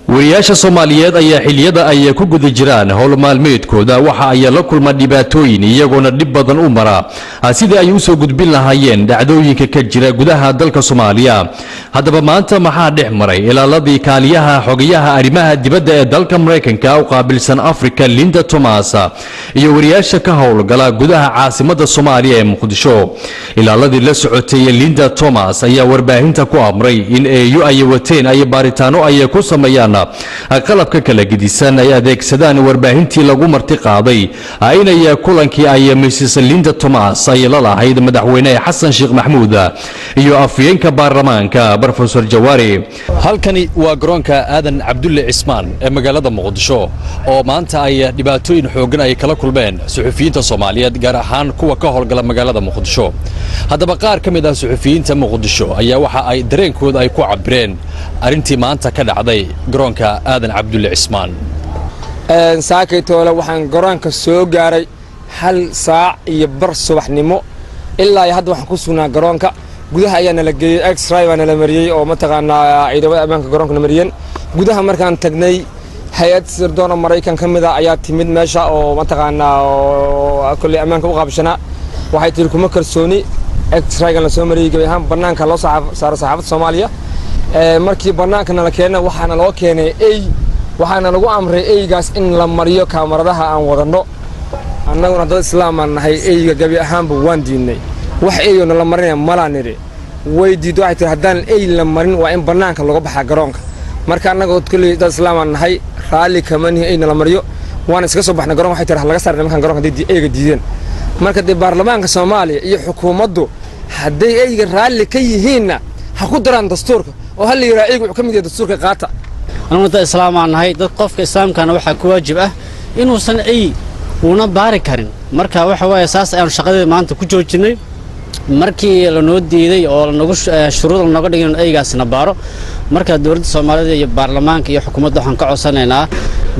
wariyaasha Soomaaliyeed ayaa xiliyada ay ku guda jiraan howl maalmeedkooda waxa ay la kulma dhibaatooyin iyagoona dhib badan u mara sidii ay u soo gudbin lahaayeen dhacdooyinka ka jira gudaha dalka Soomaaliya. Haddaba maanta maxaa dhex maray ilaaladii kaaliyaha xogayaha arrimaha dibadda ee dalka Mareykanka u qaabilsan Afrika Linda Thomas iyo wariyaasha ka howlgala gudaha caasimadda Soomaaliya ee Muqdisho. Ilaaladii la socotay Linda Thomas ayaa warbaahinta ku amray in ay wateen ay baaritaano ay ku sameeyaan qalabka kala gedisan ay adeegsadaan warbaahintii lagu marti qaaday aynay kulankii ay Mrs Linda Thomas ay la lahayd madaxweyne Xasan Sheekh Maxmuud iyo afyeenka baarlamaanka Professor Jawaari. Halkani waa garoonka Aadan Cabdulle Cismaan ee magaalada Muqdisho oo maanta ay dhibaatooyin xoogan ay kala kulmeen suxufiyiinta Soomaaliyeed gaar ahaan kuwa ka howlgala magaalada Muqdisho. Haddaba qaar ka mid ah suxufiyiinta Muqdisho ayaa waxa ay dareenkooda ay ku cabireen arintii maanta ka dhacday garoonka Aadan Cabdulle Cismaan. saakaytoola waxaan garoonka soo gaaray hal saac iyo bar subaxnimo ilaa hadda waxaan ku sugnaa garoonka gudaha ayaa nala geeyay X-ray baa nala mariyay oo mataqaanaa ciidamada ammaanka garoonka la mariyeen gudaha markaan tagnay hay'ad sirdoon Mareykan kamid ah ayaa timid meesha oo mataqaanaa kulli ammaanka u qaabshana waxay tii kuma kalsooni X-ray-ga la soo mariyay gabi ahaan banaanka loo saaro saxaafadda Soomaaliya markii banaanka la keenay waxaana loo keenay waxaana lagu amray eygaas in la mariyo kaamaradaha aan wadano annaguna dad islaam aan nahay eyga gabi ahaanba waan diinay wax eeyona la marinay malaanire way diido ay tir hadaan ey la marin waa in banaanka laga baxaa garoonka marka annagoo kulli dad islaam aan nahay raali kamani eyna la mariyo waan iska soo baxnay garoon waxay tir laga saaray nimankan garoonka eyga diideen marka baarlamaanka Soomaaliya iyo xukuumaddu haday eyga raali ka yihiin ha ku daraan dastuurka oo hal yiraahdo wuxuu kamid yahay dastuurka qaata annaga islaam aan nahay dad qofka islaamkana waxa ku waajib ah inuu san ay una baari karin marka waxa way asaas aan shaqada maanta ku joojinay markii la noo diiday oo nagu shuruud naga dhigin aygaasna baaro marka dawladda Soomaaliyeed iyo baarlamaanka iyo xukuumadda waxaan ka codsanaynaa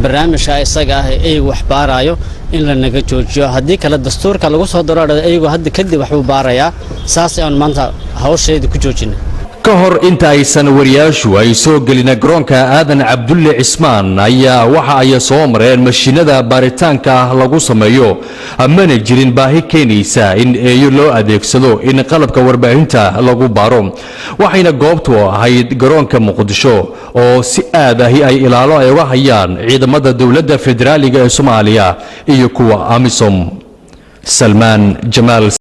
barnaamijka isaga ah ay wax baarayo in la naga joojiyo hadii kala dastuurka lagu soo daro aygu hadda kadib wax uu baaraya saas aan maanta hawsheeda ku joojinay kahor inta aysan wariyaashu ay soo gelin garoonka Aadan Cabdulle Cismaan ayaa waxa ay soo mareen mashiinada baaritaanka lagu sameeyo amana jirin baahi keenaysa in eeyo loo adeegsado in qalabka warbaahinta lagu baaro waxayna goobtu ahayd garoonka Muqdisho oo si aad ah ay ilaalo ay uga hayaan ciidamada dawladda federaaliga ee Soomaaliya iyo kuwa AMISOM. Salman Jamal